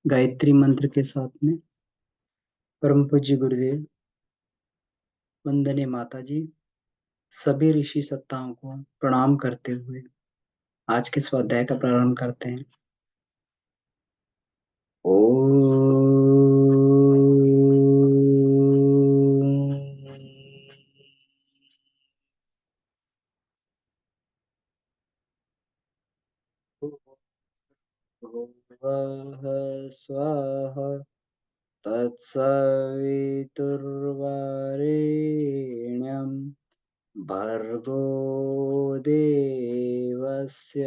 गायत्री मंत्र के साथ में परम पूज्य गुरुदेव, वंदनीय माता जी, सभी ऋषि सत्ताओं को प्रणाम करते हुए आज के स्वाध्याय का प्रारंभ करते हैं। ओम स्वाहा तत्सवितुर्वरेण्यं भर्गो देवस्य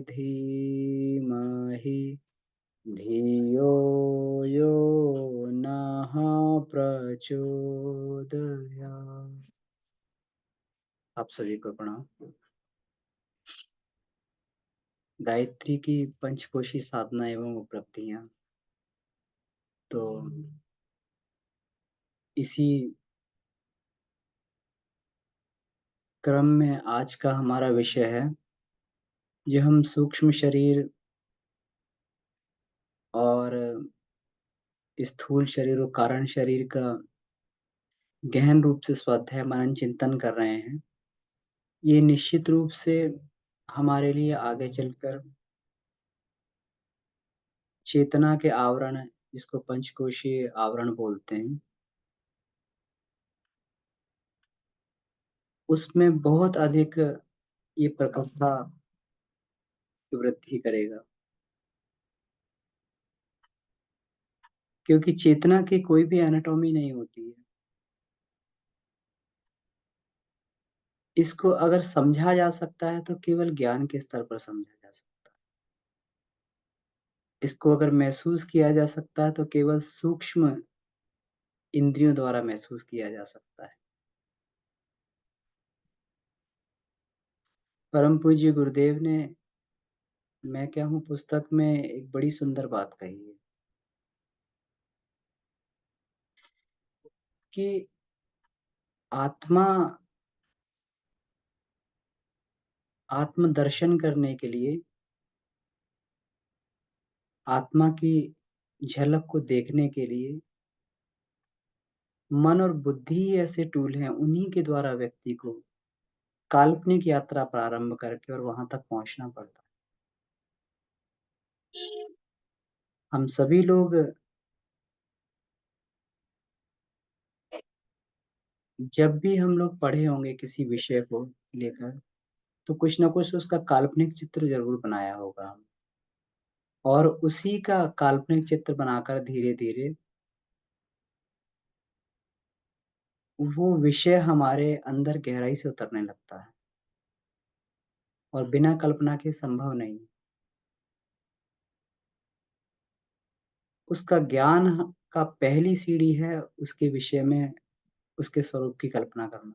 धीमहि धियो यो नः प्रचोदयात्। आप सभी को प्रणाम। गायत्री की पंचकोशी साधना एवं उपलब्धियां, तो इसी क्रम में आज का हमारा विषय है, जो हम सूक्ष्म शरीर और स्थूल शरीर और कारण शरीर का गहन रूप से स्वाध्याय मनन चिंतन कर रहे हैं। ये निश्चित रूप से हमारे लिए आगे चलकर चेतना के आवरण, जिसको पंचकोशीय आवरण बोलते हैं, उसमें बहुत अधिक ये प्रखरता की वृद्धि करेगा। क्योंकि चेतना की कोई भी एनाटॉमी नहीं होती है। इसको अगर समझा जा सकता है तो केवल ज्ञान के स्तर पर समझा जा सकता है। इसको अगर महसूस किया जा सकता है तो केवल सूक्ष्म इंद्रियों द्वारा महसूस किया जा सकता है। परम पूज्य गुरुदेव ने मैं क्या हूँ पुस्तक में एक बड़ी सुंदर बात कही है कि आत्मा आत्मदर्शन करने के लिए, आत्मा की झलक को देखने के लिए मन और बुद्धि ही ऐसे टूल हैं, उन्हीं के द्वारा व्यक्ति को काल्पनिक यात्रा प्रारंभ करके और वहां तक पहुंचना पड़ता है। हम सभी लोग जब भी हम लोग पढ़े होंगे किसी विषय को लेकर, तो कुछ ना कुछ उसका काल्पनिक चित्र जरूर बनाया होगा, और उसी का काल्पनिक चित्र बनाकर धीरे धीरे वो विषय हमारे अंदर गहराई से उतरने लगता है, और बिना कल्पना के संभव नहीं। उसका ज्ञान का पहली सीढ़ी है उसके विषय में उसके स्वरूप की कल्पना करना।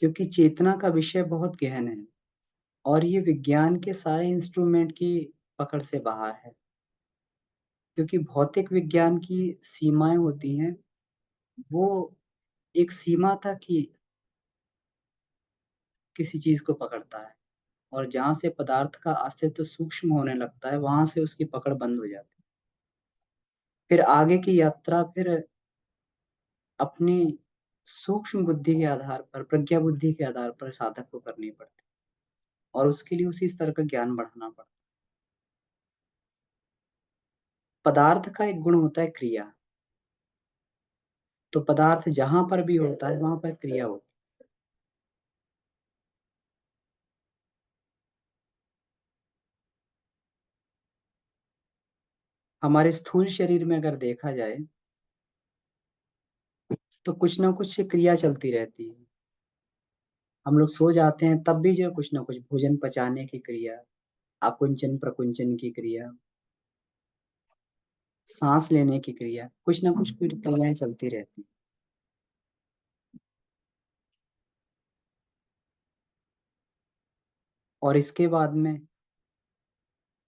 क्योंकि चेतना का विषय बहुत गहन है और ये विज्ञान के सारे इंस्ट्रूमेंट की पकड़ से बाहर है। क्योंकि भौतिक विज्ञान की सीमाएं होती हैं, वो एक सीमा तक ही किसी चीज को पकड़ता है, और जहां से पदार्थ का अस्तित्व सूक्ष्म होने लगता है वहां से उसकी पकड़ बंद हो जाती है। फिर आगे की यात्रा फिर अपनी सूक्ष्म बुद्धि के आधार पर, प्रज्ञा बुद्धि के आधार पर साधक को करनी पड़ती है, और उसके लिए उसी स्तर का ज्ञान बढ़ाना पड़ता है। पदार्थ का एक गुण होता है क्रिया, तो पदार्थ जहां पर भी होता है वहां पर क्रिया होती है। हमारे स्थूल शरीर में अगर देखा जाए तो कुछ ना कुछ क्रिया चलती रहती है। हम लोग सो जाते हैं तब भी जो है कुछ ना कुछ भोजन पचाने की क्रिया, आकुंचन प्रकुंचन की क्रिया, सांस लेने की क्रिया, कुछ ना कुछ क्रियाएं चलती रहती हैं। और इसके बाद में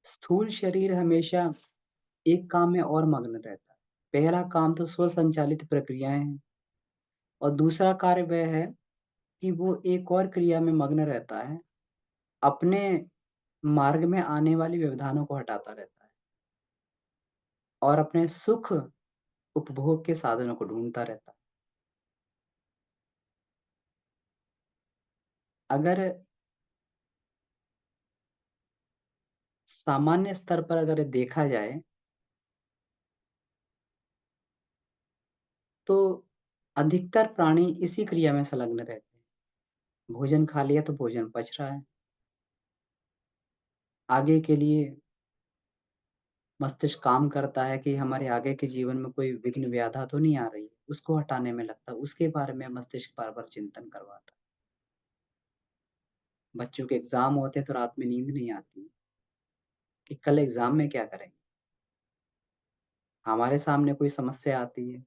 स्थूल शरीर हमेशा एक काम में और मग्न रहता है। पहला काम तो स्व संचालित प्रक्रियाएं हैं, और दूसरा कार्य वह है कि वो एक और क्रिया में मग्न रहता है, अपने मार्ग में आने वाली व्यवधानों को हटाता रहता है और अपने सुख उपभोग के साधनों को ढूँढता रहता है। अगर सामान्य स्तर पर अगर देखा जाए, तो अधिकतर प्राणी इसी क्रिया में संलग्न रहते हैं। भोजन खा लिया तो भोजन पच रहा है। आगे के लिए मस्तिष्क काम करता है कि हमारे आगे के जीवन में कोई विघ्न व्याधा तो नहीं आ रही है, उसको हटाने में लगता है, उसके बारे में मस्तिष्क बार-बार चिंतन करवाता है। बच्चों के एग्ज़ाम होते हैं तो रात में नींद नहीं आती कि कल एग्ज़ाम में क्या करेंगे? हमारे सामने कोई समस्या आती है,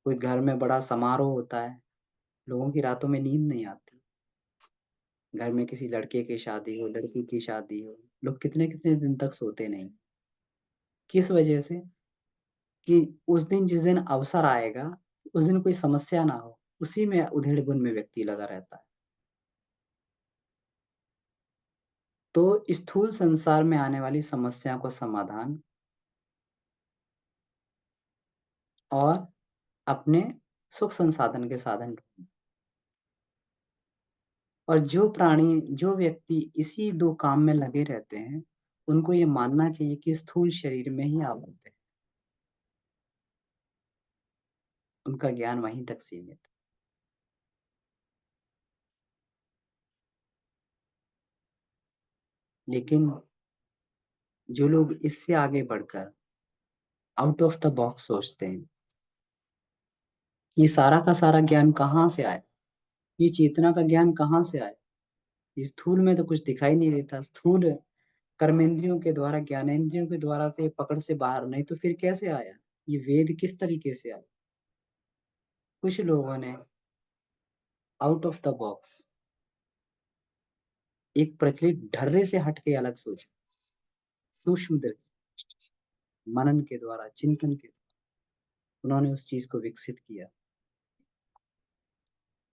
कोई घर में बड़ा समारोह होता है, लोगों की रातों में नींद नहीं आती। घर में किसी लड़के की शादी हो, लड़की की शादी हो, लोग कितने-कितने दिन तक सोते नहीं। किस वजह से? कि उस दिन जिस दिन अवसर आएगा, उस दिन कोई समस्या ना हो, उसी में उधेड़-बुन में व्यक्ति लगा रहता है। तो स्थूल संसार में आने वाली समस्याओं का समाधान और अपने सुख संसाधन के साधन ढूँढना। और जो व्यक्ति इसी 2 काम में लगे रहते हैं, उनको ये मानना चाहिए कि स्थूल शरीर में ही आबद्ध है। उनका ज्ञान वहीं तक सीमित है। लेकिन जो लोग इससे आगे बढ़कर आउट ऑफ द बॉक्स सोचते हैं, ये सारा का सारा ज्ञान कहाँ से आया? ये चेतना का ज्ञान कहाँ से आया? स्थूल में तो कुछ दिखाई नहीं देता। स्थूल कर्मेंद्रियों के द्वारा, ज्ञानेंद्रियों के द्वारा तो ये पकड़ से बाहर, नहीं तो फिर कैसे आया? ये वेद किस तरीके से आया? कुछ लोगों ने आउट ऑफ द बॉक्स एक प्रचलित ढर्रे से हट के अलग सोचा, सूक्ष्म दृष्टि से, मनन के द्वारा, चिंतन के द्वारा उन्होंने उस चीज़ को विकसित किया।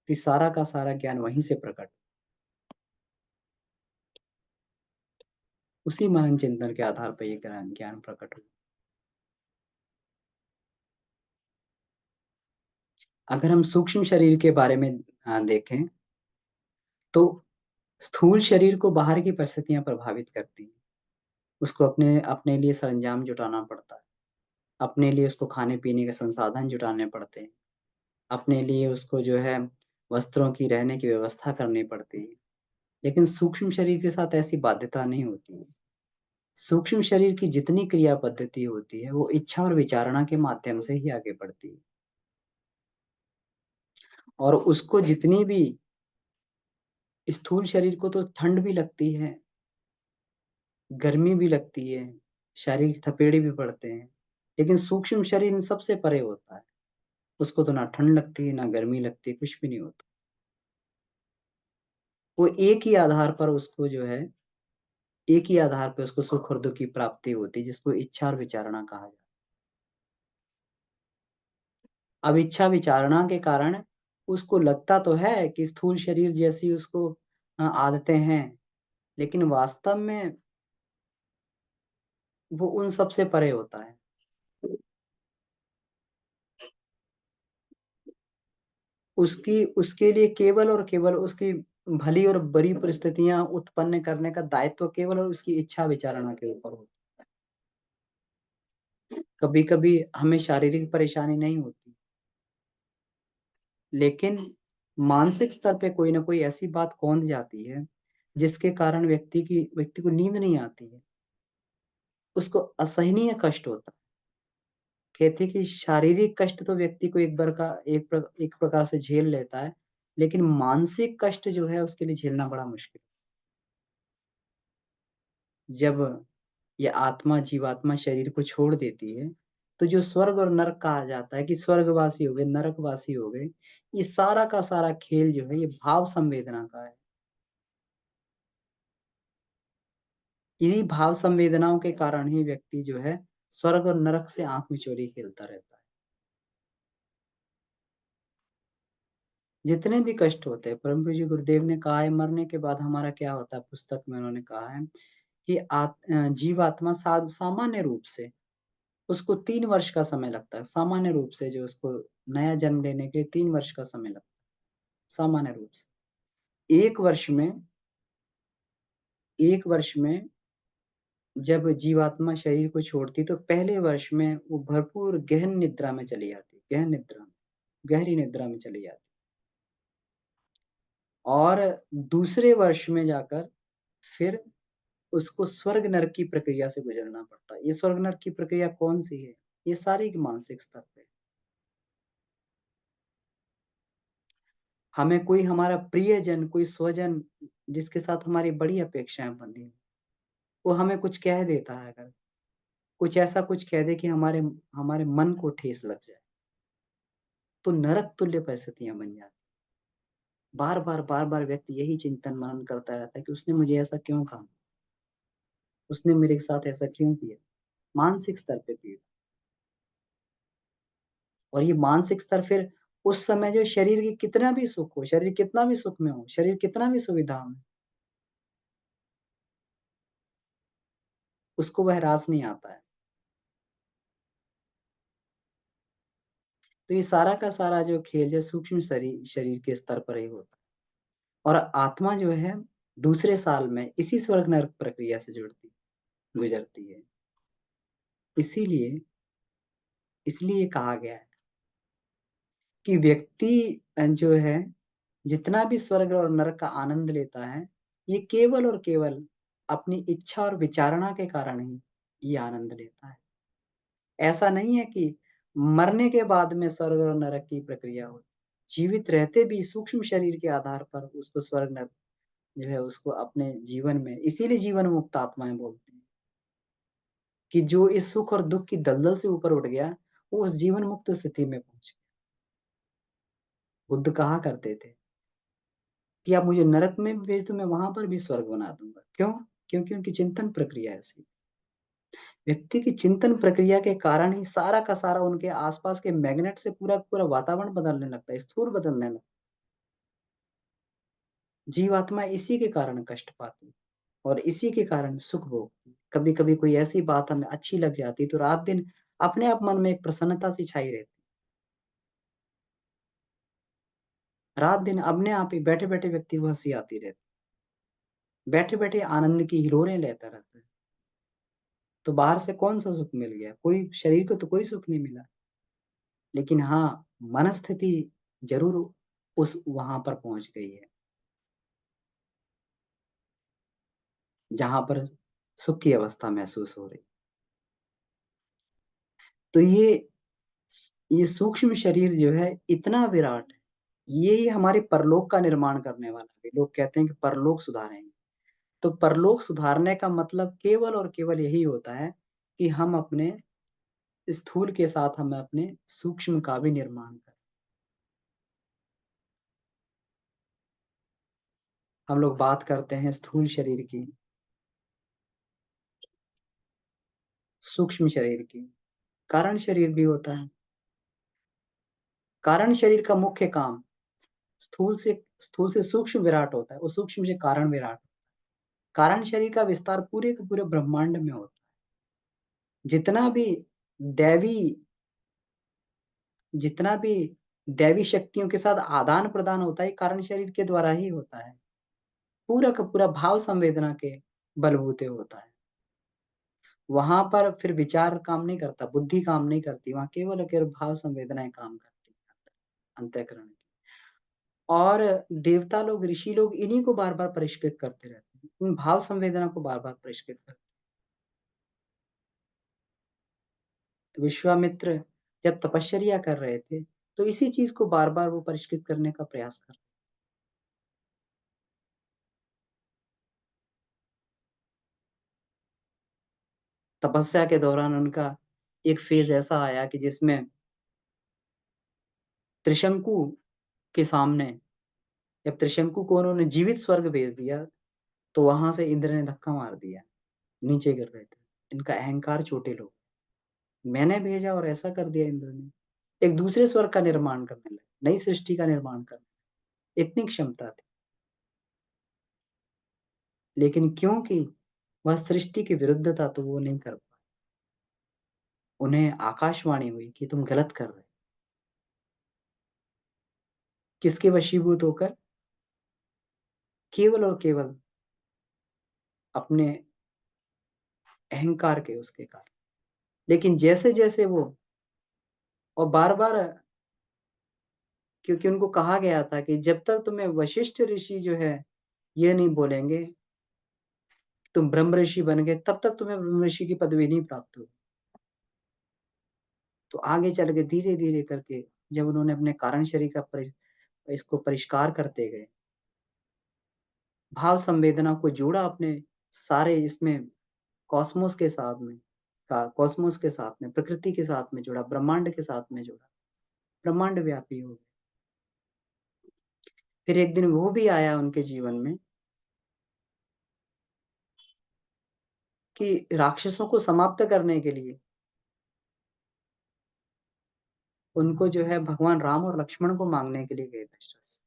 तो सारा का सारा ज्ञान वहीं से प्रकट, उसी मनन चिंतन के आधार पर ये ज्ञान ज्ञान प्रकट हुआ। अगर हम सूक्ष्म शरीर के बारे में देखें, तो स्थूल शरीर को बाहर की परिस्थितियाँ प्रभावित करती हैं। उसको अपने अपने लिए सरंजाम जुटाना पड़ता है। अपने लिए उसको खाने-पीने के संसाधन जुटाने पड़ते हैं। अपने लिए उसको जो है वस्त्रों की, रहने की व्यवस्था करनी पड़ती है। लेकिन सूक्ष्म शरीर के साथ ऐसी बाध्यता नहीं होती है। सूक्ष्म शरीर की जितनी क्रिया पद्धति होती है, वो इच्छा और विचारणा के माध्यम से ही आगे बढ़ती है। और उसको जितनी भी स्थूल शरीर को तो ठंड भी लगती है, गर्मी भी लगती है, शारीरिक थपेड़े भी पड़ते हैं। लेकिन सूक्ष्म शरीर इन सबसे परे होता है। उसको तो ना ठंड लगती है, ना गर्मी लगती है, कुछ भी नहीं होता। वो एक ही आधार पर उसको जो है, एक ही आधार पे उसको सुख और दुःख की प्राप्ति होती है, जिसको इच्छा और विचारणा कहा जाता है। अब इच्छा विचारणा के कारण उसको लगता तो है कि स्थूल शरीर जैसी उसको आदतें हैं, लेकिन वास्तव में वो उन सब से परे होता है। उसकी उसके लिए केवल और केवल उसकी भली और बुरी परिस्थितियाँ उत्पन्न करने का दायित्व केवल और उसकी इच्छा विचारणा के ऊपर होता है। कभी-कभी हमें शारीरिक परेशानी नहीं होती, लेकिन मानसिक स्तर पे कोई न कोई ऐसी बात कौंध जाती है, जिसके कारण व्यक्ति को नींद नहीं आती है। उसको असहनीय कष्ट होता है। कहते हैं कि शारीरिक कष्ट तो व्यक्ति को एक प्रकार से झेल लेता है, लेकिन मानसिक कष्ट जो है उसके लिए झेलना बड़ा मुश्किल है। जब ये आत्मा, जीवात्मा शरीर को छोड़ देती है, तो जो स्वर्ग और नरक कहा जाता है कि स्वर्गवासी हो गए, नरकवासी हो गए, ये सारा का सारा खेल जो है ये भाव संवेदना का है। इन्हीं भाव संवेदनाओं के कारण ही व्यक्ति जो है स्वर्ग और नरक से आँख मिचौली खेलता रहता है। जितने भी कष्ट होते हैं, परम पूज्य गुरुदेव ने कहा है मरने के बाद हमारा क्या होता है, पुस्तक में उन्होंने कहा है कि जीवात्मा सामान्य रूप से उसको 3 वर्ष का समय लगता है। सामान्य रूप से जो उसको नया जन्म लेने के लिए 3 वर्ष का समय लगता है, सामान्य रूप से। 1 वर्ष में 1 वर्ष में जब जीवात्मा शरीर को छोड़ती तो पहले वर्ष में वो भरपूर गहन निद्रा में चली जाती, गहन निद्रा में, गहरी निद्रा में चली जाती। और दूसरे वर्ष में जाकर फिर उसको स्वर्ग नरक की प्रक्रिया से गुजरना पड़ता है। ये स्वर्ग नरक की प्रक्रिया कौन-सी है? ये सारी मानसिक स्तर पे। हमें कोई हमारा प्रियजन, कोई स्वजन जिसके साथ हमारी बड़ी अपेक्षाएँ बंधी हैं, वो हमें कुछ कह देता है अगर, कुछ ऐसा कुछ कह दे कि हमारे हमारे मन को ठेस लग जाए, तो नरक तुल्य परिस्थितियाँ बन जाती। बार-बार, बार-बार व्यक्ति यही चिंतन मनन करता रहता है कि उसने मुझे ऐसा क्यों कहा? उसने मेरे साथ ऐसा क्यों किया? मानसिक स्तर पे पीड़ा। और ये मानसिक स्तर फिर उस समय जो शरीर की कितना भी सुख हो, शरीर कितना भी सुख में हो, शरीर कितना भी सुविधा में, उसको वह रास नहीं आता है। तो ये सारा का सारा जो खेल जो सूक्ष्म शरीर के स्तर पर ही होता है। और आत्मा जो है दूसरे साल में इसी स्वर्ग नरक प्रक्रिया से गुजरती है। इसीलिए इसलिए कहा गया है कि व्यक्ति जो है जितना भी स्वर्ग और नरक का आनंद लेता है, ये केवल और केवल अपनी इच्छा और विचारणा के कारण ही ये आनंद लेता है। ऐसा नहीं है कि मरने के बाद में स्वर्ग और नरक की प्रक्रिया होती। जीवित रहते भी सूक्ष्म शरीर के आधार पर उसको स्वर्ग नरक जो है उसको अपने जीवन में इसीलिए जीवन मुक्त आत्माएँ बोलते हैं, कि जो इस सुख और दुःख की दलदल से ऊपर उठ गया, वो उस जीवन मुक्त स्थिति में पहुँच गया। बुद्ध कहा करते थे कि आप मुझे नरक में भी भेज दो, मैं वहाँ पर भी स्वर्ग बना दूँगा। क्यों? क्योंकि उनकी चिंतन प्रक्रिया ऐसी। व्यक्ति की चिंतन प्रक्रिया के कारण ही सारा का सारा उनके आस-पास के मैग्नेट से पूरा का पूरा वातावरण बदलने लगता है, स्थूल बदलने लगता है। जीवात्मा इसी के कारण कष्ट पाती है और इसी के कारण सुख भोगती है। कभी-कभी कोई ऐसी बात हमें अच्छी लग जाती है, तो रात-दिन अपने आप मन में एक प्रसन्नता सी छाई रहती है। रात-दिन अपने आप ही बैठे-बैठे व्यक्ति को हँसी आती रहती है। बैठे-बैठे आनंद की हिलोरें लेता रहता है। तो बाहर से कौन-सा सुख मिल गया? कोई शरीर को तो कोई सुख नहीं मिला। लेकिन हाँ, मनस्थिति ज़रूर उस वहाँ पर पहुँच गई है, जहाँ पर सुख की अवस्था महसूस हो रही। तो ये सूक्ष्म शरीर जो है इतना विराट है, ये ही हमारे परलोक का निर्माण करने वाला है। लोग कहते हैं कि परलोक सुधारेंगे। तो परलोक सुधारने का मतलब केवल और केवल यही होता है कि हम अपने स्थूल के साथ हम अपने सूक्ष्म का भी निर्माण करें। हम लोग बात करते हैं स्थूल शरीर की, सूक्ष्म शरीर की, कारण शरीर भी होता है। कारण शरीर का मुख्य काम स्थूल से सूक्ष्म विराट होता है और सूक्ष्म से कारण विराट। कारण शरीर का विस्तार पूरे के पूरे ब्रह्मांड में होता है। जितना भी दैवी जितना भी दैवी शक्तियों के साथ आदान-प्रदान होता है, ये कारण शरीर के द्वारा ही होता है। पूरा का पूरा भाव संवेदना के बलबूते होता है। वहाँ पर फिर विचार काम नहीं करता, बुद्धि काम नहीं करती, वहाँ केवल और केवल भाव संवेदनाएँ काम करती हैं, अंतःकरण की। और देवता लोग, ऋषि लोग इन्हीं को बार-बार परिष्कृत करते रहते हैं। उन भाव संवेदना को बार-बार परिष्कृत करते हैं। विश्वामित्र जब तपश्चर्या कर रहे थे, तो इसी चीज़ को बार-बार वो परिष्कृत करने का प्रयास कर तपस्या के दौरान उनका एक फ़ेज़ ऐसा आया कि जिसमें त्रिशंकु के सामने जब त्रिशंकु को उन्होंने जीवित स्वर्ग भेज दिया, तो वहाँ से इंद्र ने धक्का मार दिया, नीचे गिर रहे थे। इनका अहंकार चोटिल हो मैंने भेजा और ऐसा कर दिया इंद्र ने। एक दूसरे स्वर्ग का निर्माण करने लगे, नई सृष्टि का निर्माण करने। इतनी क्षमता थी। लेकिन क्योंकि वह सृष्टि के विरुद्ध था तो वो नहीं कर पाए। उन्हें आकाशवाणी हुई कि तुम गलत कर रहे हो। किसके वशीभूत होकर? केवल और केवल अपने अहंकार के उसके कारण। लेकिन जैसे-जैसे वो और बार-बार क्योंकि उनको कहा गया था कि जब तक तुम्हें वशिष्ठ ऋषि जो है, ये नहीं बोलेंगे, तुम ब्रह्म ऋषि बन गए, तब तक तुम्हें ब्रह्म ऋषि की पदवी नहीं प्राप्त होगी। तो आगे चल के धीरे-धीरे करके जब उन्होंने अपने कारण शरीर का इसको परिष्कार करते गए, भाव संवेदना को जोड़ा अपने सारे इसमें कॉस्मोस के साथ में कॉस्मोस के साथ में, प्रकृति के साथ में जुड़ा, ब्रह्मांड के साथ में जुड़ा, ब्रह्मांड व्यापी हो गए। फिर एक दिन वो भी आया उनके जीवन में कि राक्षसों को समाप्त करने के लिए उनको जो है भगवान राम और लक्ष्मण को माँगने के लिए गए दशरथ।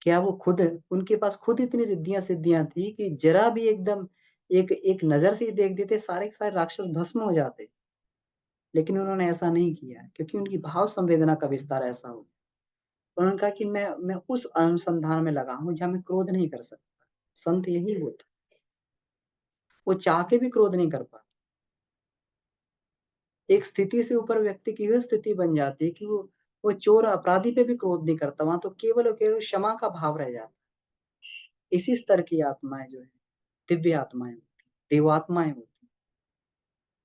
क्या वो खुद उनके पास खुद इतनी रिद्धियाँ-सिद्धियाँ थी कि ज़रा भी एकदम एक एक नज़र से ही देख देते सारे के सारे राक्षस भस्म हो जाते। लेकिन उन्होंने ऐसा नहीं किया क्योंकि उनकी भाव संवेदना का विस्तार ऐसा हो। उन्होंने कहा कि मैं उस अनुसंधान में लगा हूँ जहाँ मैं क्रोध नहीं कर सकता। संत यही होता है। वो चाह के भी क्रोध नहीं कर पाता। एक स्थिति से ऊपर व्यक्ति की वह स्थिति बन जाती है कि वो चोर अपराधी पे भी क्रोध नहीं करता। वहाँ तो केवल और केवल क्षमा का भाव रह जाता है। इसी स्तर की आत्माएँ जो हैं, दिव्य आत्माएँ होती हैं, देवात्माएँ होती हैं,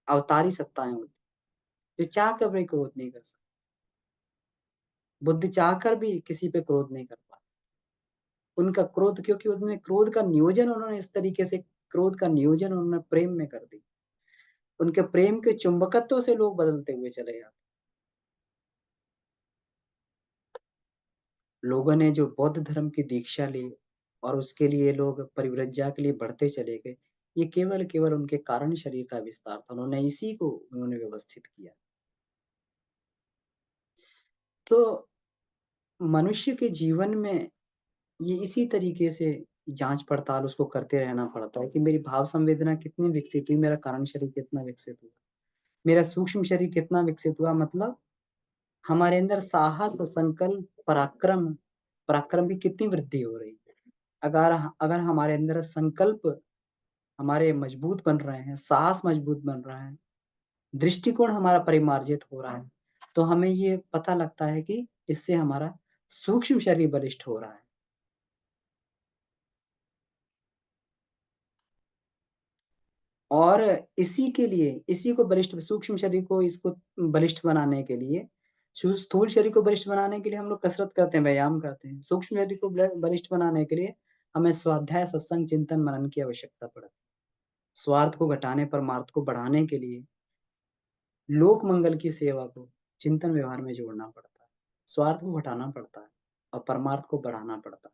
अवतारी सत्ताएँ होती हैं, जो चाह कर भी क्रोध नहीं कर सकती। बुद्ध चाहकर भी किसी पे क्रोध नहीं कर पाते। उनका क्रोध क्योंकि उन्होंने क्रोध का नियोजन उन्होंने इस तरीके से क्रोध का नियोजन उन्होंने प्रेम में कर दी। उनके प्रेम के चुंबकत्व से लोग बदलते हुए चले जाते। लोगों ने जो बौद्ध धर्म की दीक्षा ली और उसके लिए लोग परिव्रज्या के लिए बढ़ते चले गए, ये केवल उनके कारण शरीर का विस्तार था। उन्होंने इसी को उन्होंने व्यवस्थित किया। तो मनुष्य के जीवन में ये इसी तरीके से जाँच-पड़ताल उसको करते रहना पड़ता है कि मेरी भाव संवेदना कितनी विकसित हुई, मेरा कारण शरीर कितना विकसित हुआ, मेरा सूक्ष्म शरीर कितना विकसित हुआ मतलब हमारे अंदर साहस, संकल्प, पराक्रम पराक्रम की कितनी वृद्धि हो रही है। अगर हमारे अंदर संकल्प हमारे मजबूत बन रहे हैं, साहस मजबूत बन रहा है, दृष्टिकोण हमारा परिमार्जित हो रहा है, तो हमें ये पता लगता है कि इससे हमारा सूक्ष्म शरीर बलिष्ठ हो रहा है। और इसी के लिए इसी को बलिष्ठ सूक्ष्म शरीर को इसको बलिष्ठ बनाने के लिए स्थूल शरीर को बलिष्ठ बनाने के लिए हम लोग कसरत करते हैं, व्यायाम करते हैं। सूक्ष्म शरीर को बलिष्ठ बनाने के लिए हमें स्वाध्याय, सत्संग, चिंतन, मनन की आवश्यकता पड़ती है। स्वार्थ को घटाने, परमार्थ को बढ़ाने के लिए लोक मंगल की सेवा को चिंतन व्यवहार में जोड़ना पड़ता है। स्वार्थ को घटाना पड़ता है और परमार्थ को बढ़ाना पड़ता है।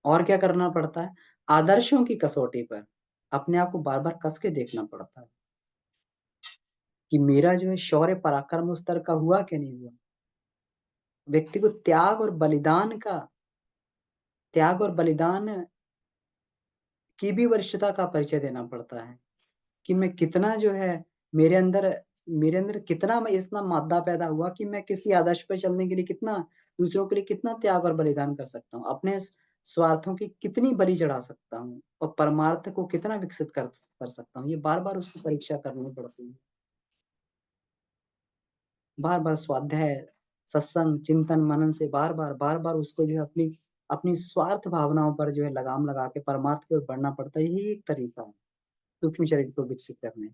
और क्या करना पड़ता है? आदर्शों की कसौटी पर अपने आप को बार-बार कस के देखना पड़ता है कि मेरा जो है शौर्य पराक्रम उस स्तर का हुआ कि नहीं हुआ। व्यक्ति को त्याग और बलिदान की भी वरिष्ठता का परिचय देना पड़ता है कि मैं कितना जो है मेरे अंदर मेरे अंदर कितना मैं इतना मादा पैदा हुआ कि मैं किसी आदर्श पे चलने के लिए कितना दूसरों के लिए कितना त्याग और बलिदान कर सकता हूँ। अपने स्वार्थों की कितनी बलि चढ़ा सकता हूँ और परमार्थ को कितना विकसित कर सकता हूँ। ये बार-बार उसकी परीक्षा करनी पड़ती है। बार-बार स्वाध्याय, सत्संग, चिंतन, मनन से बार-बार उसको जो है अपनी अपनी स्वार्थ भावनाओं पर जो है लगाम लगा के परमार्थ की ओर बढ़ना पड़ता है। यही एक तरीका है सूक्ष्म शरीर को विकसित करने।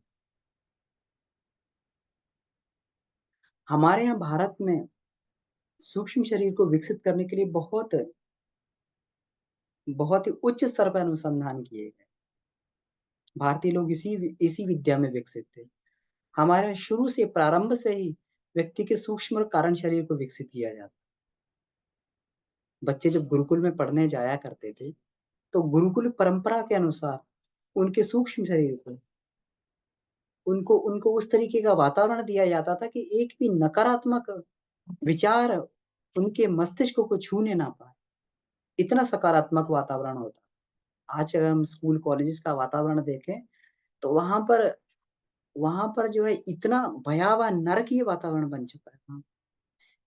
हमारे यहाँ भारत में सूक्ष्म शरीर को विकसित करने के लिए बहुत ही उच्च स्तर पर अनुसंधान किए गए। भारतीय लोग इसी विद्या में विकसित थे। हमारे यहाँ शुरू से प्रारंभ से ही व्यक्ति के सूक्ष्म और कारण शरीर को विकसित किया जाता। बच्चे जब गुरुकुल में पढ़ने जाया करते थे, तो गुरुकुल परंपरा के अनुसार उनके सूक्ष्म शरीर को उनको उनको उस तरीके का वातावरण दिया जाता था कि एक भी नकारात्मक विचार उनके मस्तिष्क को छूने ना पाए, इतना सकारात्मक वातावरण होता। आज अगर हम स्कूल कॉलेजेस का वातावरण देखें, तो वहाँ पर जो है इतना भयावह नरकीय वातावरण बन चुका है वहाँ।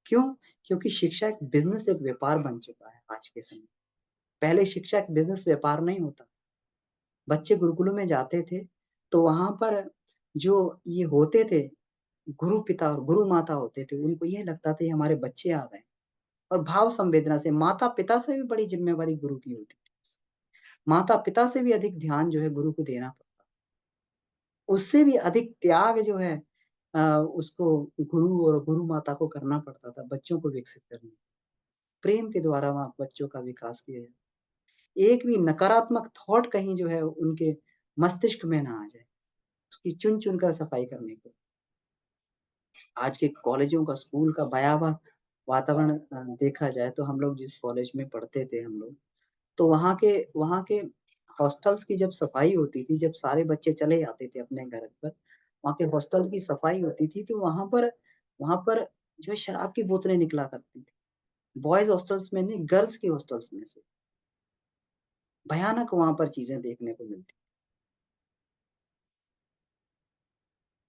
क्यों? क्योंकि शिक्षा एक बिज़नेस, एक व्यापार बन चुका है आज के समय। पहले शिक्षा एक बिज़नेस व्यापार नहीं होता। बच्चे गुरुकुलों में जाते थे, तो वहाँ पर जो ये होते थे, गुरु पिता और गुरु माता होते थे, उनको ये लगता था ये हमारे बच्चे आ गए और भाव संवेदना से माता-पिता से भी बड़ी ज़िम्मेवारी गुरु की होती थी। माता-पिता से भी अधिक ध्यान जो है गुरु को देना पड़ता। उससे भी अधिक त्याग जो है उसको गुरु और गुरु माता को करना पड़ता था बच्चों को विकसित करने। प्रेम के द्वारा वहाँ बच्चों का विकास किया जाए। एक भी नकारात्मक थॉट कहीं जो है उनके मस्तिष्क में ना आ जाए, उसकी चुन-चुन कर सफाई करने को। आज के कॉलेजों का, स्कूल का भयावह वातावरण देखा जाए तो हम लोग जिस कॉलेज में पढ़ते थे हम लोग, तो वहाँ के हॉस्टल्स की जब सफाई होती थी, जब सारे बच्चे चले जाते थे अपने घर पर, वहाँ के हॉस्टल्स की सफाई होती थी, तो वहाँ पर जो है शराब की बोतलें निकला करती थी। बॉयज़ हॉस्टल्स में नहीं, गर्ल्स के हॉस्टल्स में से। भयानक वहाँ पर चीज़ें देखने को मिलती।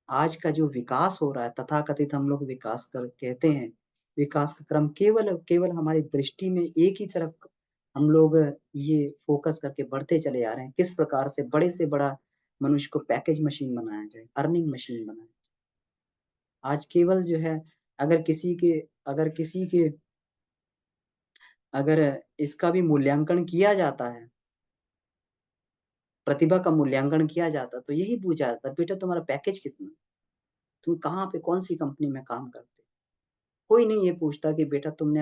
आज का जो विकास हो रहा है, तथाकथित हम लोग विकास कर कहते हैं, विकास का क्रम केवल केवल हमारी दृष्टि में एक ही तरफ हम लोग ये फ़ोकस करके बढ़ते चले जा रहे हैं। किस प्रकार से बड़े से बड़ा मनुष्य को पैकेज मशीन बनाया जाए, अर्निंग मशीन बनाया जाए। आज केवल जो है अगर किसी के अगर किसी के अगर इसका भी मूल्यांकन किया जाता है, प्रतिभा का मूल्यांकन किया जाता, तो यही पूछा जाता, "बेटा तुम्हारा पैकेज कितना? तुम कहाँ पे कौन-सी कंपनी में काम करते हो?" कोई नहीं ये पूछता कि बेटा तुमने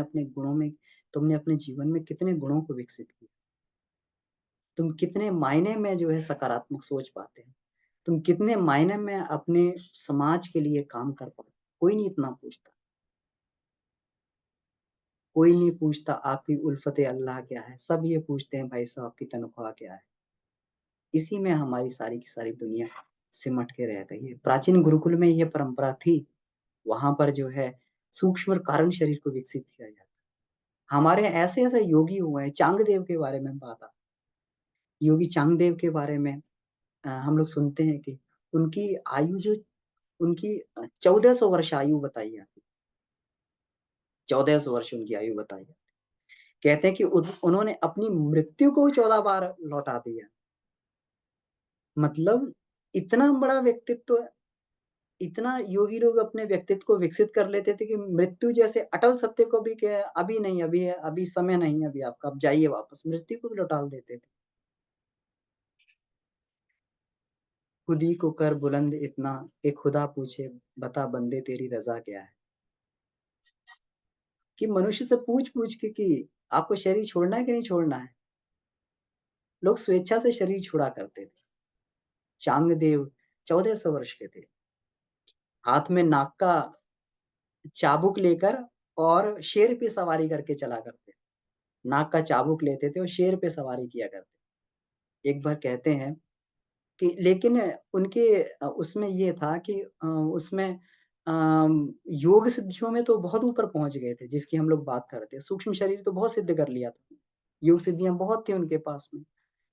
अपने जीवन में कितने गुणों को विकसित किया? तुम कितने मायने में जो है सकारात्मक सोच पाते हो? तुम कितने मायने में अपने समाज के लिए काम कर पाते हो? कोई नहीं इतना पूछता। कोई नहीं पूछता आपकी उल्फ़त-ए अल्लाह क्या है? सब ये पूछते हैं भाई साहब आपकी तनख्वाह क्या है? इसी में हमारी सारी की सारी दुनिया सिमट के रह गई है। प्राचीन गुरुकुल में ये परंपरा थी। वहाँ पर जो है सूक्ष्म और कारण शरीर को विकसित किया जाता। हमारे ऐसे-ऐसे योगी हुए हैं, चांगदेव के बारे में बात आ योगी चांगदेव के बारे में हम लोग सुनते हैं कि उनकी आयु जो उनकी 1400 वर्ष आयु बताई जाती है। 1400 वर्ष उनकी आयु बताई जाती है। कहते हैं कि उन्होंने अपनी मृत्यु को 14 बार लौटा दिया। मतलब इतना बड़ा व्यक्तित्व, इतना योगी लोग अपने व्यक्तित्व को विकसित कर लेते थे कि मृत्यु जैसे अटल सत्य को भी क्या अभी नहीं, अभी है, अभी समय नहीं है अभी आपका, अब जाइए वापस, मृत्यु को भी लौटा देते थे। खुद ही को कर बुलंद इतना कि खुदा पूछे बता बंदे तेरी रज़ा क्या है? कि मनुष्य से पूछ-पूछ के कि आपको शरीर छोड़ना है कि नहीं छोड़ना है? लोग स्वेच्छा से शरीर छोड़ा करते थे। चांगदेव 1400 वर्ष के थे। हाथ में नाक का चाबुक लेकर और शेर पे सवारी करके चला करते। नाक का चाबुक लेते थे और शेर पे सवारी किया करते। एक बार कहते हैं कि लेकिन उनके उसमें ये था कि उसमें योग सिद्धियों में तो बहुत ऊपर पहुँच गए थे, जिसकी हम लोग बात कर रहे थे। सूक्ष्म शरीर तो बहुत सिद्ध कर लिया था। योग सिद्धियाँ बहुत थी उनके पास में।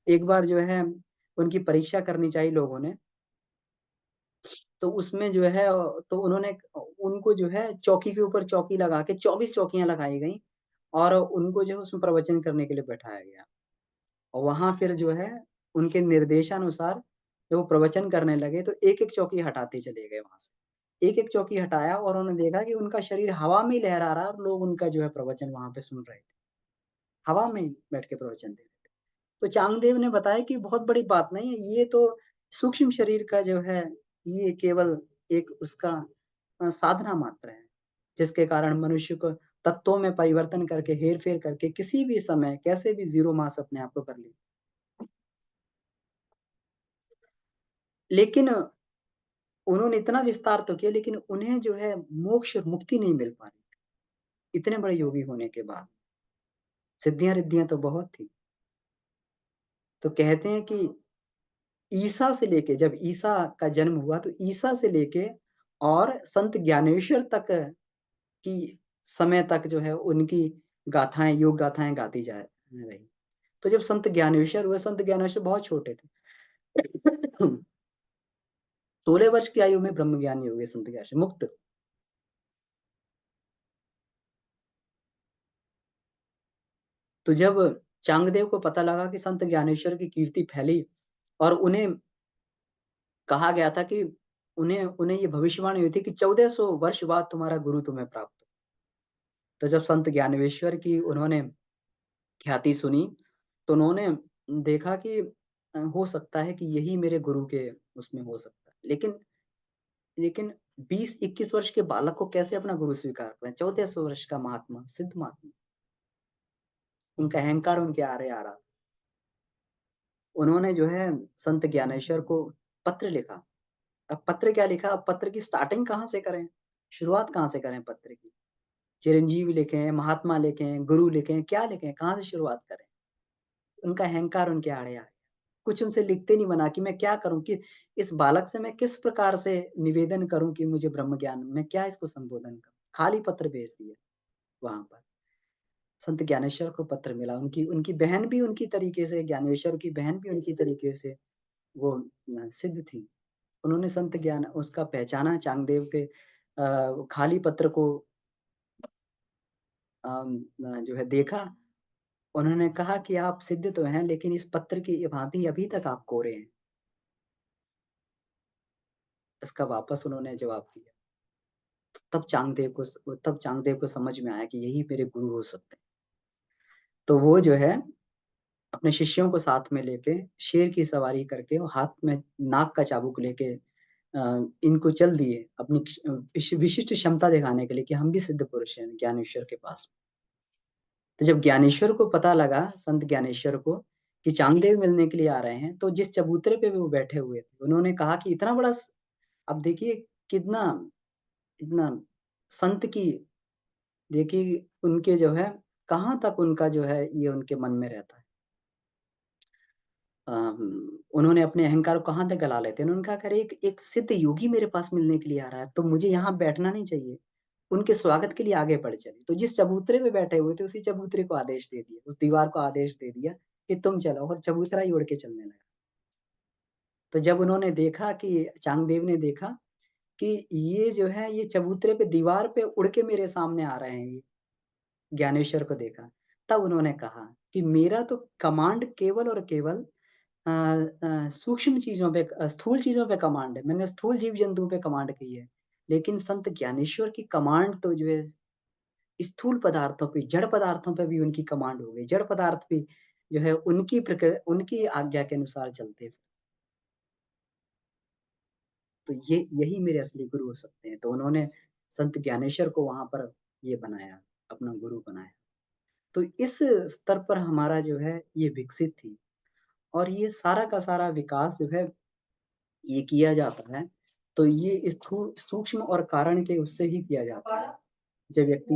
एक बार जो है उनकी परीक्षा करनी चाहिए लोगों ने, तो उसमें जो है तो उन्होंने उनको जो है चौकी के ऊपर चौकी लगा के 24 चौकियाँ लगाई गईं और उनको जो है उसमें प्रवचन करने के लिए बैठाया गया। और वहाँ फिर जो है उनके निर्देशानुसार जब वो प्रवचन करने लगे तो एक-एक चौकी हटाते चले गए वहाँ से। एक-एक चौकी हटाया और उन्होंने देखा कि उनका शरीर हवा में ही लहरा रहा है और लोग उनका जो है प्रवचन वहाँ पे सुन रहे थे। हवा में ही बैठ के प्रवचन दे रहे थे। तो चांगदेव ने बताया कि बहुत बड़ी बात नहीं है, ये तो सूक्ष्म शरीर का जो है, ये केवल एक उसका साधना मात्र है, जिसके कारण मनुष्य को तत्वों में परिवर्तन करके, हेर-फेर करके किसी भी समय, कैसे भी ज़ीरो मास अपने आप को कर ले। लेकिन उन्होंने इतना विस्तार तो किया लेकिन उन्हें जो है मोक्ष और मुक्ति नहीं मिल पा रही, इतने बड़े योगी होने के बाद। सिद्धियाँ-रिद्धियाँ तो बहुत थी। तो कहते हैं कि ईसा से लेके जब ईसा का जन्म हुआ तो ईसा से लेके और संत ज्ञानेश्वर तक की समय तक जो है उनकी गाथाएँ, योग गाथाएँ गाती जा रही। तो जब संत ज्ञानेश्वर बहुत छोटे थे। 16 वर्ष की आयु में ब्रह्मज्ञानी हो गए संत ज्ञानेश्वर, मुक्त। तो जब चांगदेव को पता लगा कि संत ज्ञानेश्वर की कीर्ति फैली और उन्हें कहा गया था कि उन्हें उन्हें ये भविष्यवाणी हुई थी कि 1400 वर्ष बाद तुम्हारा गुरु तुम्हें प्राप्त हो। तो जब संत ज्ञानेश्वर की उन्होंने ख्याति सुनी, तो उन्होंने देखा कि हो सकता है कि यही मेरे गुरु के उसमें हो सकता है। लेकिन 20-21 वर्ष के बालक को कैसे अपना गुरु स्वीकार करें? 1400 वर्ष का महात्मा, सिद्ध महात्मा। उनका अहंकार उनके आड़े आ रहा। उन्होंने जो है संत ज्ञानेश्वर को पत्र लिखा। अब पत्र क्या लिखा? अब पत्र की स्टार्टिंग कहाँ से करें? शुरुआत कहाँ से करें पत्र की? चिरंजीव लिखें, महात्मा लिखें, गुरु लिखें, क्या लिखें? कहाँ से शुरुआत करें? उनका अहंकार उनके आड़े आ गया। कुछ उनसे लिखते नहीं बना कि मैं क्या करूँ कि इस बालक से मैं किस प्रकार से निवेदन करूँ कि मुझे ब्रह्म ज्ञान मैं क्या इसको संबोधन करूँ? खाली पत्र भेज दिया वहाँ पर। संत ज्ञानेश्वर को पत्र मिला, उनकी उनकी बहन भी उनकी तरीके से ज्ञानेश्वर की बहन भी उनकी तरीके से वो सिद्ध थी। उन्होंने संत ज्ञान उसका पहचाना चांगदेव के खाली पत्र को जो है देखा। उन्होंने कहा कि आप सिद्ध तो हैं लेकिन इस पत्र की भाँति अभी तक आप कोरे हैं। इसका वापस उन्होंने जवाब दिया। तब चांगदेव को समझ में आया कि यही मेरे गुरु हो सकते हैं। तो वो जो है अपने शिष्यों को साथ में लेके शेर की सवारी करके और हाथ में नाग का चाबुक लेके इनको चल दिए अपनी विशिष्ट क्षमता दिखाने के लिए कि हम भी सिद्ध पुरुष हैं ज्ञानेश्वर के पास। तो जब ज्ञानेश्वर को पता लगा संत ज्ञानेश्वर को कि चांगदेव मिलने के लिए आ रहे हैं, तो जिस चबूतरे पे भी वो बैठे हुए थे, उन्होंने कहा कि इतना बड़ा अब देखिए कितना इतना संत की देखिए उनके जो है कहाँ तक उनका जो है ये उनके मन में रहता है। उन्होंने अपने अहंकार को कहाँ तक गला लेते हैं। उन्होंने कहा अरे एक एक सिद्ध योगी मेरे पास मिलने के लिए आ रहा है, तो मुझे यहाँ बैठना नहीं चाहिए। उनके स्वागत के लिए आगे बढ़ चले। तो जिस चबूतरे पे बैठे हुए थे, उसी चबूतरे को आदेश दे दिया, उस दीवार को आदेश दे दिया कि तुम चलो और चबूतरा ही उड़ के चलने लगा। तो जब उन्होंने देखा कि चांगदेव ने देखा कि ये जो है ये चबूतरे पे दीवार पे उड़ के मेरे सामने आ रहे हैं ये, ज्ञानेश्वर को देखा। तब उन्होंने कहा कि मेरा तो कमांड केवल और केवल सूक्ष्म चीज़ों पे स्थूल चीज़ों पे कमांड है। मैंने स्थूल जीव-जंतुओं पे कमांड की है। लेकिन संत ज्ञानेश्वर की कमांड तो जो है स्थूल पदार्थों पे, जड़ पदार्थों पे भी उनकी कमांड हो गई। जड़ पदार्थ भी जो है उनकी आज्ञा के अनुसार चलते हैं। तो ये यही मेरे असली गुरु हो सकते हैं। तो उन्होंने संत ज्ञानेश्वर को वहाँ पर ये बनाया, अपना गुरु बनाया। तो इस स्तर पर हमारा जो है ये विकसित थी और ये सारा का सारा विकास जो है ये किया जाता है। तो ये सूक्ष्म और कारण के उससे ही किया जाता है। जब व्यक्ति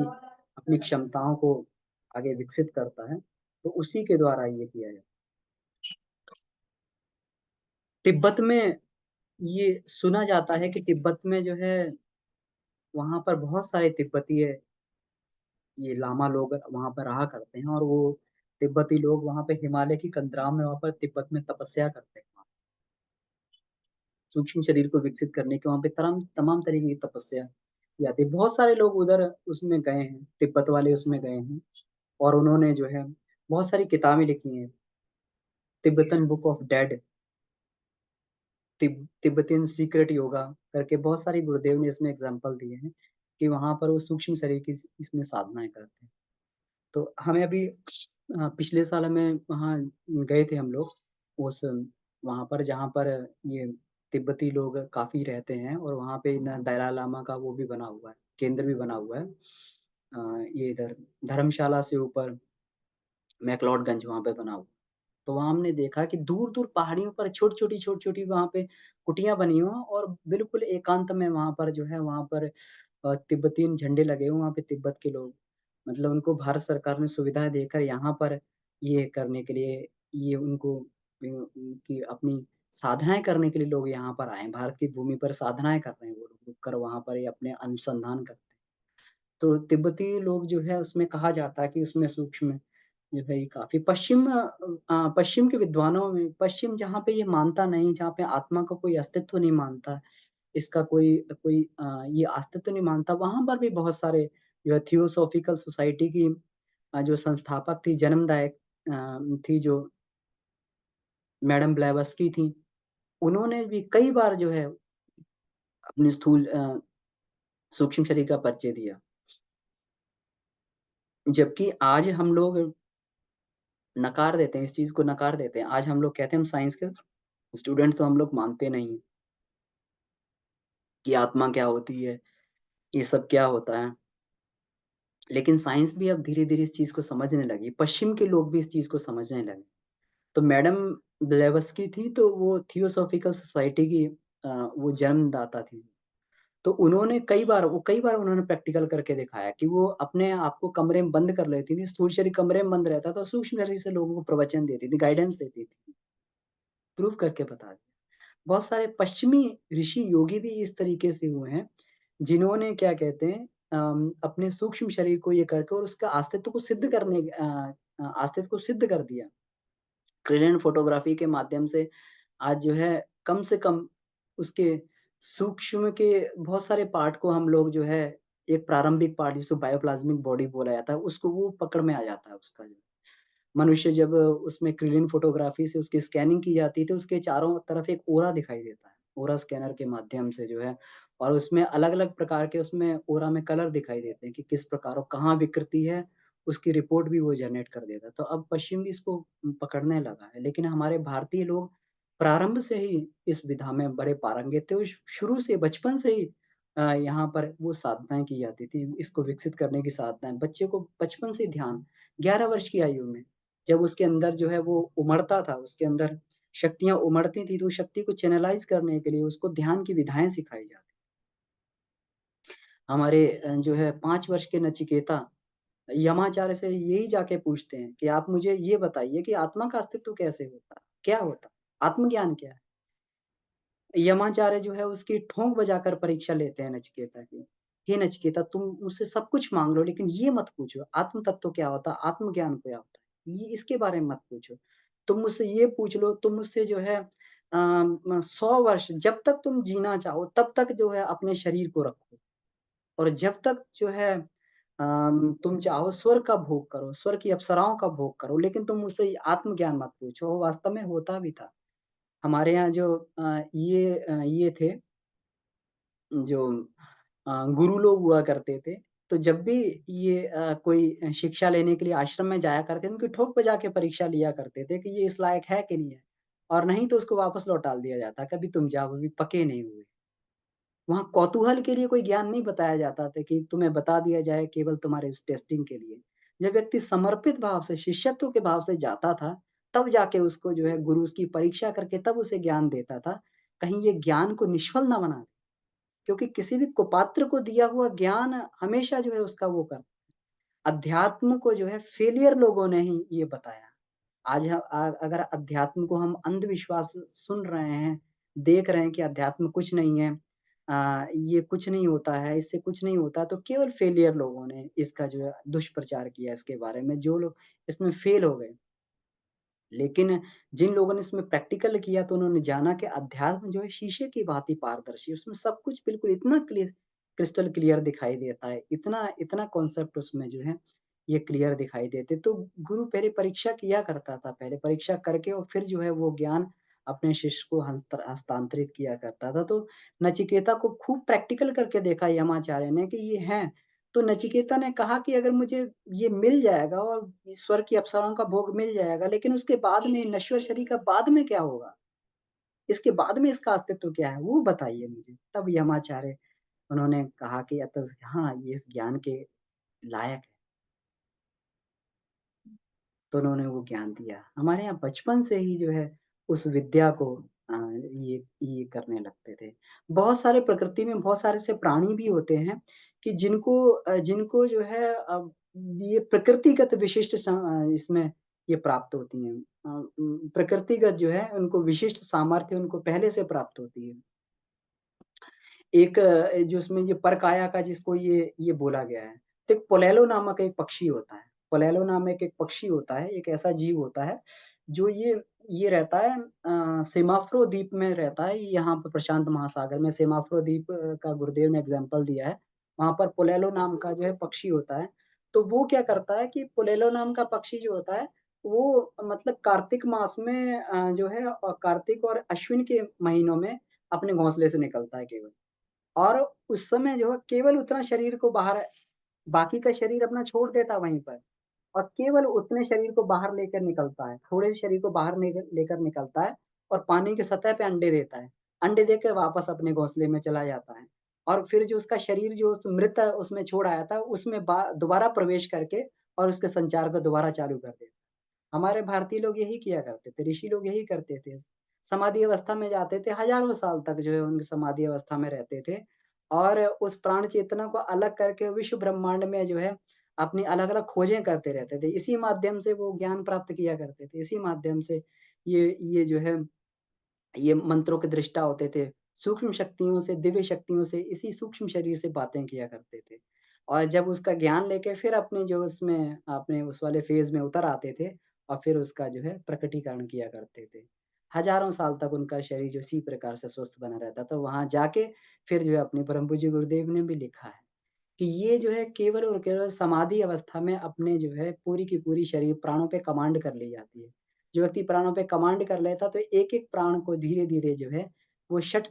अपनी क्षमताओं को आगे विकसित करता है, तो उसी के द्वारा ये किया जाता है। तिब्बत में ये सुना जाता है कि तिब्बत में जो है वहाँ पर बहुत सारे तिब्बतीय ये लामा लोग वहाँ पर रहा करते हैं और वो तिब्बती लोग वहाँ पे हिमालय की कंदराओं में वहाँ पर तिब्बत में तपस्या करते हैं। सूक्ष्म शरीर को विकसित करने के वहाँ पे तमाम तरीके की तपस्या की जाती है। बहुत सारे लोग उधर उसमें गए हैं, तिब्बत वाले उसमें गए हैं और उन्होंने जो है बहुत सारी किताबें लिखी हैं। Tibetan book of dead, Tibetan secret yoga करके बहुत सारी गुरुदेव ने इसमें एग्जाम्पल दिए हैं कि वहाँ पर वो सूक्ष्म शरीर की इसमें साधनाएँ करते हैं। तो हमें अभी पिछले साल हमें वहाँ गए थे हम लोग उस वहाँ पर जहाँ पर ये तिब्बती लोग काफ़ी रहते हैं और वहाँ पे ना दलाई लामा का वो भी बना हुआ है, केंद्र भी बना हुआ है। ये इधर धर्मशाला से ऊपर मैक्लोडगंज वहाँ पे बना हुआ। तो वहाँ हमने देखा कि दूर-दूर पहाड़ियों पर छोटी-छोटी वहाँ पे कुटिया बनी हुई हैं और बिल्कुल एकांत में वहाँ पर जो है वहाँ पर तिब्बतीन झंडे लगे हुए हैं, वहाँ पे तिब्बत के लोग मतलब उनको भारत सरकार ने सुविधाएँ देकर यहाँ पर ये करने के लिए ये उनको उनकी अपनी साधनाएँ करने के लिए लोग यहाँ पर आए हैं, भारत की भूमि पर साधनाएँ कर रहे हैं वो लोग, रुक कर वहाँ पर ये अपने अनुसंधान करते हैं। तो तिब्बती लोग जो है उसमें कहा जाता है कि उसमें सूक्ष्म जो है ये काफ़ी पश्चिम के विद्वानों में पश्चिम जहाँ पे ये मानता नहीं, जहाँ पे आत्मा का कोई अस्तित्व नहीं मानता, इसका ये अस्तित्व नहीं मानता, वहाँ पर भी बहुत सारे जो है थियोसॉफ़िकल सोसाइटी की जो संस्थापक थी, जन्मदायक थी जो मैडम ब्लेवस्की थी, उन्होंने भी कई बार जो है अपने सूक्ष्म शरीर का परिचय दिया। जबकि आज हम लोग नकार देते हैं, इस चीज़ को नकार देते हैं। आज हम लोग कहते हैं हम साइंस के स्टूडेंट तो हम लोग मानते नहीं हैं कि आत्मा क्या होती है, ये सब क्या होता है। लेकिन साइंस भी अब धीरे-धीरे इस चीज़ को समझने लगी, पश्चिम के लोग भी इस चीज़ को समझने लगे। तो मैडम ब्लेवस्की थी तो वो थियोसॉफ़िकल सोसाइटी की वो जन्मदाता थी। तो कई बार उन्होंने प्रैक्टिकल करके दिखाया कि वो अपने आप को कमरे में बंद कर लेती थी, स्थूल शरीर कमरे में बंद रहता था, सूक्ष्म शरीर से लोगों को प्रवचन देती थी, गाइडेंस देती थी, प्रूव करके बता दी। बहुत सारे पश्चिमी ऋषि योगी भी इस तरीके से हुए हैं, जिन्होंने क्या कहते हैं अपने सूक्ष्म शरीर को ये करके और उसका अस्तित्व को सिद्ध कर दिया। क्रिएन फ़ोटोग्राफ़ी के माध्यम से आज जो है कम से कम उसके सूक्ष्म के बहुत सारे पार्ट को हम लोग जो है एक प्रारंभिक पार्ट जिसको बायोप्लाज़्मिक बॉडी बोला जाता है, उसको वो पकड़ में आ जाता है उसका जो। मनुष्य जब उसमें क्रिएन फ़ोटोग्राफ़ी से उसकी स्कैनिंग की जाती है तो उसके चारों तरफ एक ऑरा दिखाई देता है। ऑरा स्कैनर के माध्यम से जो है और उसमें अलग-अलग प्रकार के उसमें ऑरा में कलर दिखाई देते हैं कि किस प्रकार और कहाँ विकृति है, उसकी रिपोर्ट भी वो जनरेट कर देता है। तो अब पश्चिम भी इसको पकड़ने लगा है, लेकिन हमारे भारतीय लोग प्रारंभ से ही इस विधा में बड़े पारंगत थे और शुरू से बचपन से ही यहाँ पर वो साधनाएँ की जाती थी, इसको विकसित करने की साधनाएँ। बच्चे को बचपन से ध्यान 11 वर्ष की आयु में जब उसके अंदर जो है वो उमड़ता था, उसके अंदर शक्तियाँ उमड़ती थी, तो उस शक्ति को चैनलाइज़ करने के लिए उसको ध्यान की विधाएँ सिखाई जाती। हमारे जो है 5 वर्ष के नचिकेता यमाचार्य से यही जाके पूछते हैं कि आप मुझे ये बताइए कि आत्मा का अस्तित्व कैसे होता है? क्या होता है? आत्मज्ञान क्या है? यमाचार्य जो है उसकी ठोंक बजाकर परीक्षा लेते हैं नचिकेता की। हे नचिकेता तुम मुझसे सब कुछ माँग लो लेकिन ये मत पूछो, आत्म तत्व क्या होता है? आत्मज्ञान क्या होता है? ये इसके बारे में मत पूछो। तुम मुझसे ये पूछ लो, तुम मुझसे जो है 100 वर्ष जब तक तुम जीना चाहो तब तक जो है अपने शरीर को रखो और जब तक जो है तुम चाहो स्वर्ग का भोग करो, स्वर्ग की अप्सराओं का भोग करो, लेकिन तुम मुझसे आत्मज्ञान मत पूछो। वो वास्तव में होता भी था। हमारे यहाँ जो ये थे जो गुरु लोग हुआ करते थे, तो जब भी कोई शिक्षा लेने के लिए आश्रम में जाया करते थे, उनकी ठोक बजा के परीक्षा लिया करते थे कि ये इस लायक है कि नहीं है और नहीं तो उसको वापस लौटा दिया जाता, कभी तुम जाओ अभी पके नहीं हुए। वहाँ कौतूहल के लिए कोई ज्ञान नहीं बताया जाता था कि तुम्हें बता दिया जाए केवल तुम्हारे उस टेस्टिंग के लिए। जब व्यक्ति समर्पित भाव से, शिष्यत्व के भाव से जाता था, तब जाके उसको जो है गुरु उसकी परीक्षा करके तब उसे ज्ञान देता था। कहीं ये ज्ञान को निष्फल ना बना दे, क्योंकि किसी भी कुपात्र को दिया हुआ ज्ञान हमेशा जो है उसका वो कर अध्यात्म को जो है फेलियर लोगों ने ही ये बताया। आज अगर अध्यात्म को हम अंधविश्वास सुन रहे हैं, देख रहे हैं कि अध्यात्म कुछ नहीं है ये कुछ नहीं होता है, इससे कुछ नहीं होता, तो केवल फेलियर लोगों ने इसका जो है दुष्प्रचार किया इसके बारे में, जो लोग इसमें फेल हो गए। लेकिन जिन लोगों ने इसमें प्रैक्टिकल किया तो उन्होंने जाना कि अध्यात्म जो है शीशे की भाँति पारदर्शी है, उसमें सब कुछ बिल्कुल इतना क्रिस्टल क्लियर दिखाई देता है, इतना इतना कॉन्सेप्ट उसमें जो है ये क्लियर दिखाई देते। तो गुरु पहले परीक्षा किया करता था, पहले परीक्षा करके और फिर जो है वो ज्ञान अपने शिष्य को हस्तांतरित किया करता था। तो नचिकेता को खूब प्रैक्टिकल करके देखा यमाचार्य ने कि ये हैं तो नचिकेता ने कहा कि अगर मुझे ये मिल जाएगा और ईश्वर की अप्सराओं का भोग मिल जाएगा, लेकिन उसके बाद में नश्वर शरीर का बाद में क्या होगा? इसके बाद में इसका अस्तित्व क्या है? वो बताइए मुझे। तब यमाचार्य उन्होंने कहा कि हाँ, ये इस ज्ञान के लायक है, तो उन्होंने वो ज्ञान दिया। हमारे यहाँ बचपन से ही जो है उस विद्या को ये करने लगते थे। बहुत सारे प्रकृति में बहुत सारे ऐसे प्राणी भी होते हैं कि जिनको जो है ये प्रकृतिगत विशिष्ट इसमें ये प्राप्त होती हैं। प्रकृतिगत जो है उनको विशिष्ट सामर्थ्य उनको पहले से प्राप्त होती है। एक जो उसमें ये परकाया का जिसको ये बोला गया है। तो एक पोलैलो नामक एक पक्षी होता है। पोलैलो नामक एक पक्षी होता है, एक ऐसा जीव होता है, जो ये रहता है सेमाफ्रो द्वीप में रहता है, यहाँ पे प्रशांत महासागर में सेमाफ्रो द्वीप का गुरुदेव ने एग्ज़ाम्पल दिया है। वहाँ पर पोलैलो नाम का जो है पक्षी होता है। तो वो क्या करता है कि पोलैलो नाम का पक्षी जो होता है, वो मतलब कार्तिक मास में जो है कार्तिक और अश्विन के महीनों में अपने घोंसले से निकलता है केवल। और उस समय जो है केवल उतना शरीर को बाहर बाकी का शरीर अपना छोड़ देता है वहीं पर और केवल उतने शरीर को बाहर लेकर निकलता है। थोड़े से शरीर को बाहर लेकर लेकर निकलता है और पानी की सतह पे अंडे देता है। अंडे देकर वापस अपने घोंसले में चला जाता है और फिर जो उसका शरीर जो उस मृत उसमें छोड़ आया था, उसमें बा दोबारा प्रवेश करके और उसके संचार को दोबारा चालू कर देता है। हमारे भारतीय लोग यही किया करते थे, ऋषि लोग यही करते थे। समाधि अवस्था में जाते थे, हज़ारों साल तक जो है उनकी समाधि अवस्था में रहते थे और उस प्राण चेतना को अलग करके विश्व ब्रह्मांड में जो है अपनी अलग-अलग खोजें करते रहते थे। इसी माध्यम से वो ज्ञान प्राप्त किया करते थे। इसी माध्यम से ये जो है ये मंत्रों के दृष्टा होते थे। सूक्ष्म शक्तियों से, दिव्य शक्तियों से, इसी सूक्ष्म शरीर से बातें किया करते थे। और जब उसका ज्ञान लेके फिर अपने जो उसमें अपने उस वाले फ़ेज़ में उतर आते थे और फिर उसका जो है प्रकटीकरण किया करते थे। हज़ारों साल तक उनका शरीर जो इसी प्रकार से स्वस्थ बना रहता था। वहाँ जाके फिर जो है अपने परम पूज्य गुरुदेव ने भी लिखा है कि ये जो है केवल और केवल समाधि अवस्था में अपने जो है पूरी की पूरी शरीर प्राणों पे कमांड कर ली जाती है। जो व्यक्ति प्राणों पे कमांड कर लेता तो एक-एक प्राण को धीरे-धीरे जो है वो शट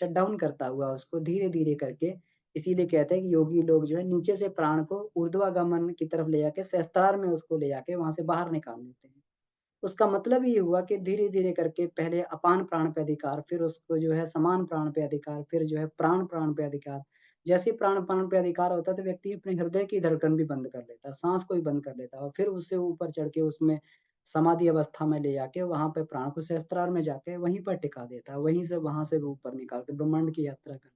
डाउन करता हुआ उसको धीरे-धीरे करके इसीलिए कहते हैं कि योगी लोग जो है नीचे से प्राण को ऊर्ध्वगामन की तरफ ले जाके सहस्त्रार में उसको ले जाके वहाँ से बाहर निकाल लेते हैं। उसका मतलब ये हुआ कि धीरे-धीरे करके पहले अपान प्राण पे अधिकार, फिर उसको जो है समान प्राण पे अधिकार, फिर जो है प्राण प्राण पे अधिकार। जैसे ही प्राण प्राण पे अधिकार होता है, तो व्यक्ति अपने हृदय की धड़कन भी बंद कर लेता है, साँस को भी बंद कर लेता है और फिर उससे ऊपर चढ़ के उसमें समाधि अवस्था में ले जाके वहाँ पे प्राण को सहस्त्रार में जाके वहीं पर टिका देता है। वहीं से वहाँ से वो ऊपर निकाल के ब्रह्मांड की यात्रा कर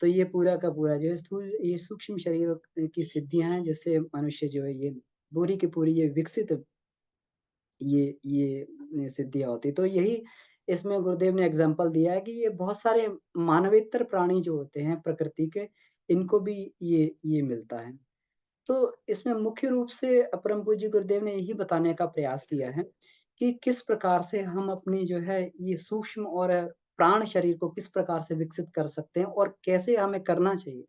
तो ये पूरा का पूरा जो है स्थूल ये सूक्ष्म शरीर की सिद्धियाँ हैं, जिससे मनुष्य जो है ये पूरी की पूरी ये विकसित ये सिद्धियाँ होती। तो यही इसमें गुरुदेव ने एग्ज़ाम्पल दिया है कि ये बहुत सारे मानवेतर प्राणी जो होते हैं प्रकृति के, इनको भी ये मिलता है। तो इसमें मुख्य रूप से परम पूज्य गुरुदेव ने यही बताने का प्रयास किया है कि किस प्रकार से हम अपनी जो है ये सूक्ष्म और प्राण शरीर को किस प्रकार से विकसित कर सकते हैं और कैसे हमें करना चाहिए।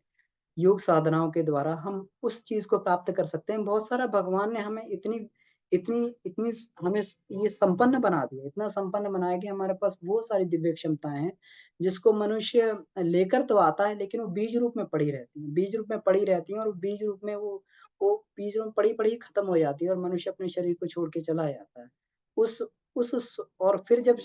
योग साधनाओं के द्वारा हम उस चीज़ को प्राप्त कर सकते हैं। बहुत सारा भगवान ने हमें इतनी इतनी इतनी स हमें स ये संपन्न बना दिया, इतना संपन्न बनाया कि हमारे पास वो सारी दिव्य क्षमताएँ हैं, जिसको मनुष्य लेकर तो आता है लेकिन वो बीज रूप में पड़ी रहती हैं। बीज रूप में पड़ी रहती हैं और बीज रूप में वो बीज में पड़ी-पड़ी ही खत्म हो जाती है और मनुष्य अपने शरीर को छोड़ के चला जाता है। उस उस स और फिर जब